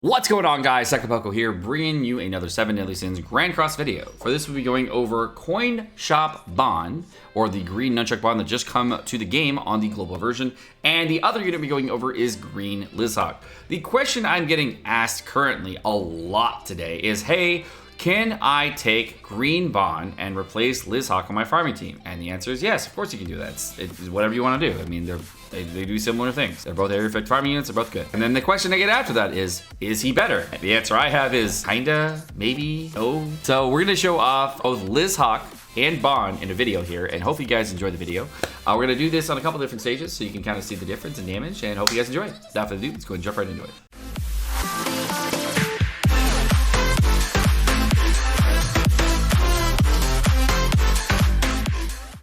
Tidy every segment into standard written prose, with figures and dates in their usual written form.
What's going on, guys? Sekapoko here, bringing you another 7 Deadly Sins Grand Cross video. For this, we'll be going over Coin Shop Bond, or the green nunchuck bond that just come to the game on the global version, and the other unit we'll be going over is green Lizhawk. The question I'm getting asked currently a lot today is, hey, can I take green bond and replace Lizhawk on my farming team? And the answer is yes, of course you can do that. It's whatever you want to do. I mean, they do similar things. They're both area effect farming units, they're both good. And then the question I get after that is he better? And the answer I have is kinda, maybe, no. So we're gonna show off both Lizhawk and Bond in a video here, and hope you guys enjoy the video. We're gonna do this on a couple different stages so you can kind of see the difference in damage, and hope you guys enjoy it. Without further ado, let's go and jump right into it.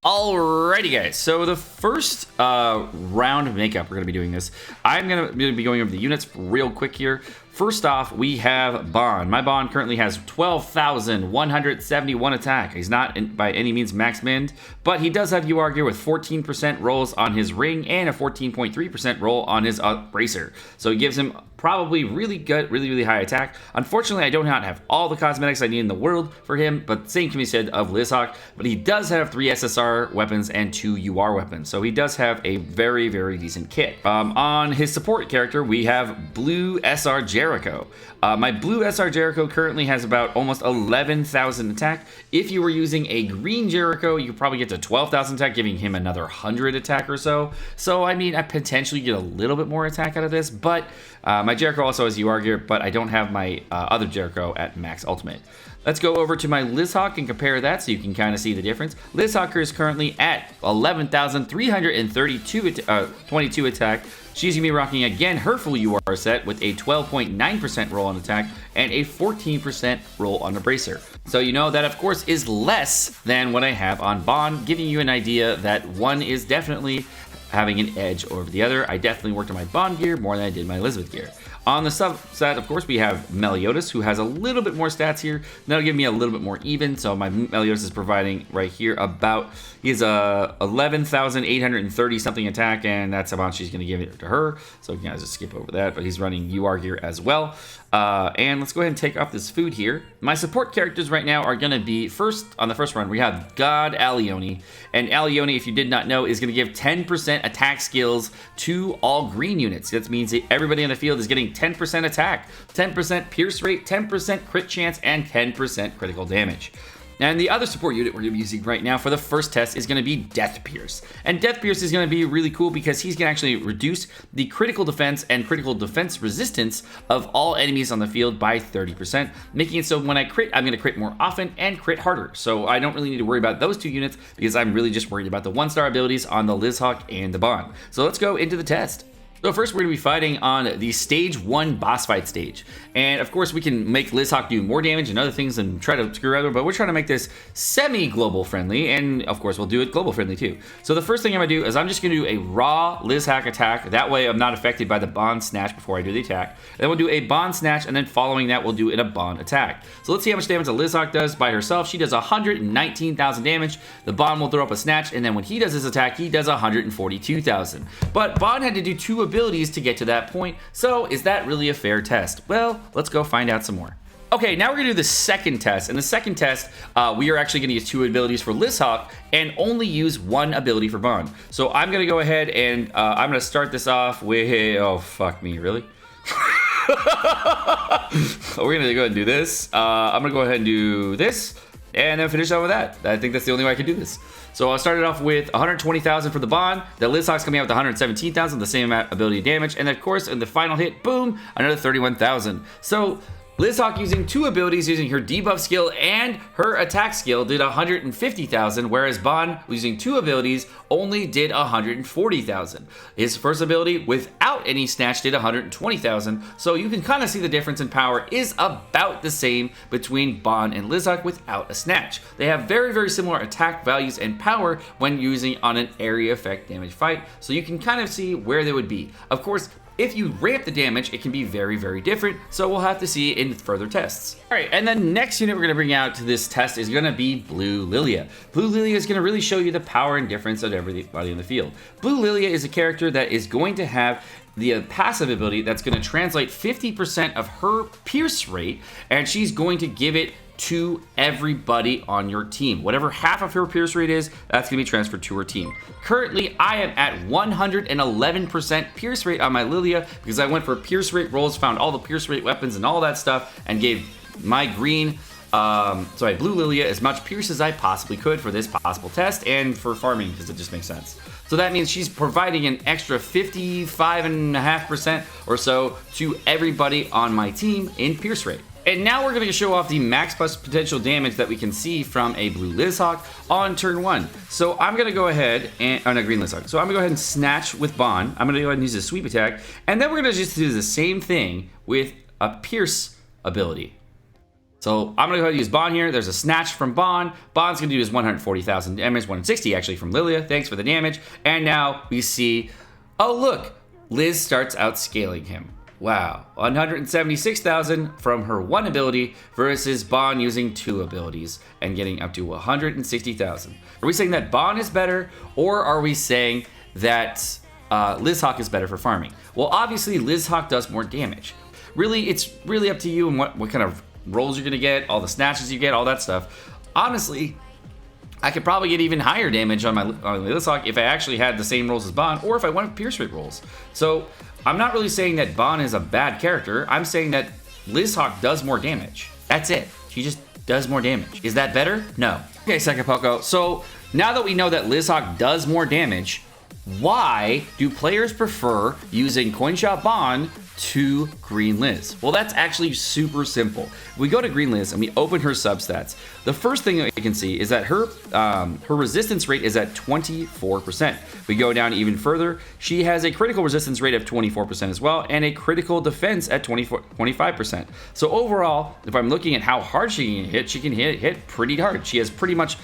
Alrighty, guys, so the first round of makeup, we're going to be doing this. I'm going to be going over the units real quick here. First off, we have Bond. My Bond currently has 12,171 attack. He's not by any means max minned, but he does have UR gear with 14% rolls on his ring and a 14.3% roll on his bracer. So it gives him probably really good, really high attack. Unfortunately, I do not have all the cosmetics I need in the world for him, but same can be said of Lizhawk. But he does have 3 SSR weapons and 2 UR weapons, so he does have a very decent kit. On his support character, we have Blue SR Jericho. My Blue SR Jericho currently has about almost 11,000 attack. If you were using a green Jericho, you could probably get to 12,000 attack, giving him another 100 attack or so. So, I mean, I potentially get a little bit more attack out of this, but my Jericho also has UR gear, but I don't have my other Jericho at max ultimate. Let's go over to my Lizhawk and compare that so you can kind of see the difference. Lizhawk is currently at 11,322 attack. She's going to be rocking again her full UR set with a 12.9% roll on attack and a 14% roll on the bracer. So you know that of course is less than what I have on Bond, giving you an idea that one is definitely having an edge over the other. I definitely worked on my Bond gear more than I did my Elizabeth gear. On the subset, of course, we have Meliodas, who has a little bit more stats here. That'll give me a little bit more even. So my Meliodas is providing right here about, he has a 11,830 something attack, and that's about she's going to give it to her. So you guys just skip over that, but he's running UR gear as well. And let's go ahead and take off this food here. My support characters right now are going to be, first, on the first run, we have God Alioni. And Alioni, if you did not know, is going to give 10% attack skills to all green units. That means that everybody in the field is getting 10% attack, 10% pierce rate, 10% crit chance, and 10% critical damage. And the other support unit we're going to be using right now for the first test is going to be Death Pierce. And Death Pierce is going to be really cool because he's going to actually reduce the critical defense and critical defense resistance of all enemies on the field by 30%, making it so when I crit, I'm going to crit more often and crit harder. So I don't really need to worry about those two units because I'm really just worried about the 1-star abilities on the Lizhawk and the Bond. So let's go into the test. So first we're going to be fighting on the stage 1 boss fight stage. And of course we can make Lizhawk do more damage and other things and try to screw around, but we're trying to make this semi-global friendly, and of course we'll do it global friendly too. So the first thing I'm going to do is I'm just going to do a raw Lizhawk attack. That way I'm not affected by the Bond snatch before I do the attack. Then we'll do a Bond snatch, and then following that we'll do a Bond attack. So let's see how much damage the Lizhawk does by herself. She does 119,000 damage. The Bond will throw up a snatch, and then when he does his attack, he does 142,000. But Bond had to do 2 abilities to get to that point, so is that really a fair test? Well, let's go find out some more. Okay, now we're gonna do the second test. In the second test, we are actually gonna use 2 abilities for Lizhawk and only use 1 ability for Bond. So I'm gonna go ahead and I'm gonna start this off with, oh fuck me, really? We're gonna go ahead and do this. I'm gonna go ahead and do this, and then finish off with that. I think that's the only way I can do this. So I'll start it off with 120,000 for the Bond. The Lizhawk's coming out with 117,000, the same amount of ability damage. And of course, in the final hit, boom, another 31,000. So Lizhawk using 2 abilities, using her debuff skill and her attack skill, did 150,000, whereas Bond, using 2 abilities, only did 140,000. His first ability, without any snatch, did 120,000, so you can kind of see the difference in power is about the same between Bond and Lizhawk without a snatch. They have very similar attack values and power when using on an area effect damage fight, so you can kind of see where they would be. Of course, if you ramp the damage, it can be very different, so we'll have to see in further tests. All right, and the next unit we're gonna bring out to this test is gonna be Blue Lilia. Blue Lilia is gonna really show you the power and difference of everybody in the field. Blue Lilia is a character that is going to have the passive ability that's going to translate 50% of her pierce rate, and she's going to give it to everybody on your team. Whatever half of her pierce rate is, that's going to be transferred to her team. Currently, I am at 111% pierce rate on my Lilia because I went for pierce rate rolls, found all the pierce rate weapons and all that stuff, and gave my green, sorry, blue Lilia as much pierce as I possibly could for this possible test and for farming because it just makes sense. So that means she's providing an extra 55.5% or so to everybody on my team in pierce rate. And now we're going to show off the max plus potential damage that we can see from a blue Lizhawk on turn 1. So I'm going to go ahead and, on a green Lizhawk. So I'm going to go ahead and snatch with Bon. I'm going to go ahead and use a sweep attack. And then we're going to just do the same thing with a pierce ability. So I'm going to go ahead and use Bon here. There's a snatch from Bon. Bon's going to do his 140,000 damage, 160 actually from Lilia. Thanks for the damage. And now we see, oh look, Liz starts out scaling him. Wow, 176,000 from her one ability versus Bon using 2 abilities and getting up to 160,000. Are we saying that Bon is better, or are we saying that Lizhawk is better for farming? Well, obviously Lizhawk does more damage. Really, it's really up to you and what kind of rolls you're gonna get, all the snatches you get, all that stuff. Honestly, I could probably get even higher damage on my Lizhawk if I actually had the same rolls as Bon, or if I went with pierce rate rolls. So I'm not really saying that Bon is a bad character. I'm saying that Lizhawk does more damage. That's it. She just does more damage. Is that better? No. Okay, Sekapoko. So now that we know that Lizhawk does more damage, why do players prefer using Coinshop Bon to Green Liz? Well, that's actually super simple. We go to Green Liz and we open her substats. The first thing that we can see is that her resistance rate is at 24%. We go down even further. She has a critical resistance rate of 24% as well, and a critical defense at 25%. So overall, if I'm looking at how hard she can hit pretty hard. She has pretty much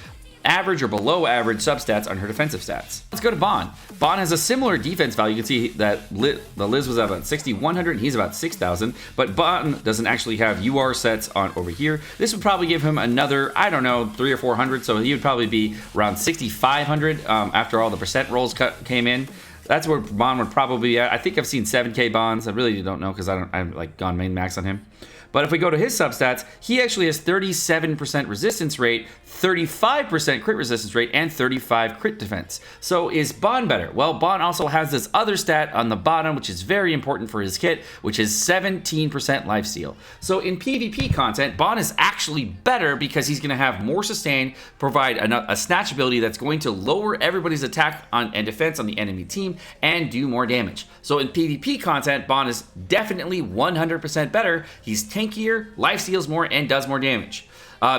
average or below average substats on her defensive stats. Let's go to Bon. Bon has a similar defense value. You can see that the Liz was about 6,100 and he's about 6,000, but Bon doesn't actually have UR sets on over here. This would probably give him another, I don't know, 300 or 400, so he would probably be around 6,500 after all the percent rolls came in. That's where Bon would probably be at. I think I've seen 7K Bons. I really don't know because I've like gone main max on him. But if we go to his substats, he actually has 37% resistance rate, 35% crit resistance rate, and 35 crit defense. So is Bon better? Well, Bon also has this other stat on the bottom, which is very important for his kit, which is 17% lifesteal. So in PvP content, Bon is actually better because he's going to have more sustain, provide a snatch ability that's going to lower everybody's attack and defense on the enemy team, and do more damage. So in PvP content, Bon is definitely 100% better. He's tankier, life steals more, and does more damage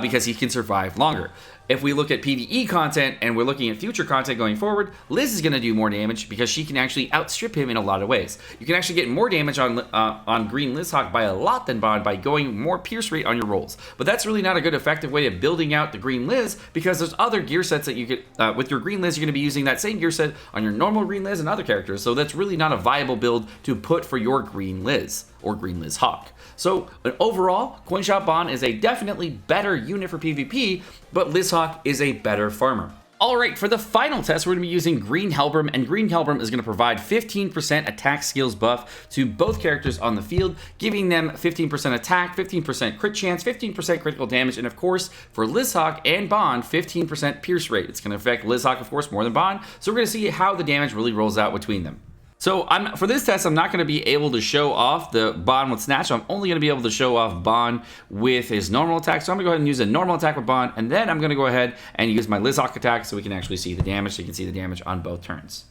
because he can survive longer. If we look at PvE content and we're looking at future content going forward, Liz is going to do more damage because she can actually outstrip him in a lot of ways. You can actually get more damage on Green Lizhawk by a lot than Bon by going more pierce rate on your rolls. But that's really not a good effective way of building out the Green Liz because there's other gear sets that you could, with your Green Liz, you're going to be using that same gear set on your normal Green Liz and other characters. So that's really not a viable build to put for your Green Liz or Green Lizhawk. So overall, Coinshop Bon is a definitely better unit for PvP, but Lizhawk is a better farmer. Alright, for the final test, we're going to be using Green Helbram, and Green Helbram is going to provide 15% attack skills buff to both characters on the field, giving them 15% attack, 15% crit chance, 15% critical damage, and of course, for Lizhawk and Bon, 15% pierce rate. It's going to affect Lizhawk, of course, more than Bon, so we're going to see how the damage really rolls out between them. So for this test, I'm not going to be able to show off the Bon with Snatch. I'm only going to be able to show off Bon with his normal attack. So I'm going to go ahead and use a normal attack with Bon, and then I'm going to go ahead and use my Lizhawk attack so we can actually see the damage. So you can see the damage on both turns.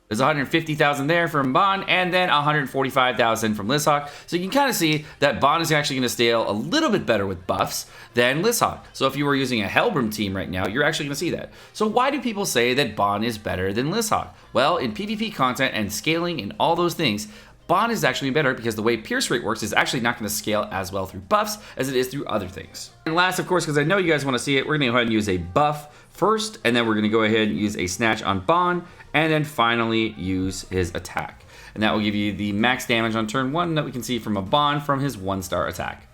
There's 150,000 there from Bon, and then 145,000 from Lizhawk. So you can kind of see that Bon is actually going to scale a little bit better with buffs than Lizhawk. So if you were using a Helbram team right now, you're actually going to see that. So why do people say that Bon is better than Lizhawk? Well, in PvP content and scaling and all those things, Bon is actually better because the way pierce rate works is actually not going to scale as well through buffs as it is through other things. And last, of course, because I know you guys want to see it, we're going to go ahead and use a buff first, and then we're going to go ahead and use a snatch on Bon, and then finally use his attack. And that will give you the max damage on turn 1 that we can see from a Bon from his 1-star attack.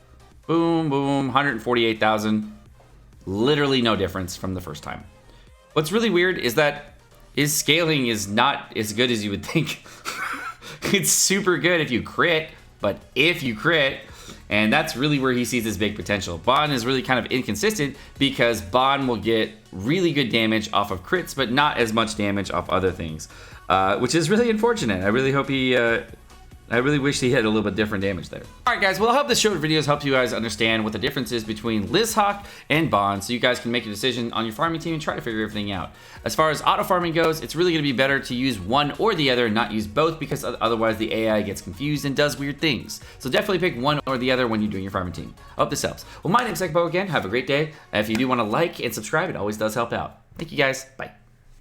Boom, boom, 148,000. Literally no difference from the first time. What's really weird is that his scaling is not as good as you would think. It's super good if you crit, but if you crit, and that's really where he sees his big potential. Bon is really kind of inconsistent because Bon will get really good damage off of crits, but not as much damage off other things, which is really unfortunate. I really hope he... I really wish he had a little bit different damage there. Alright guys, well I hope this short videos helped you guys understand what the difference is between Lizhawk and Bon, so you guys can make a decision on your farming team and try to figure everything out. As far as auto farming goes, it's really going to be better to use one or the other and not use both, because otherwise the AI gets confused and does weird things. So definitely pick one or the other when you're doing your farming team. I hope this helps. Well, my name's Sekapoko again. Have a great day. If you do want to like and subscribe, it always does help out. Thank you guys. Bye.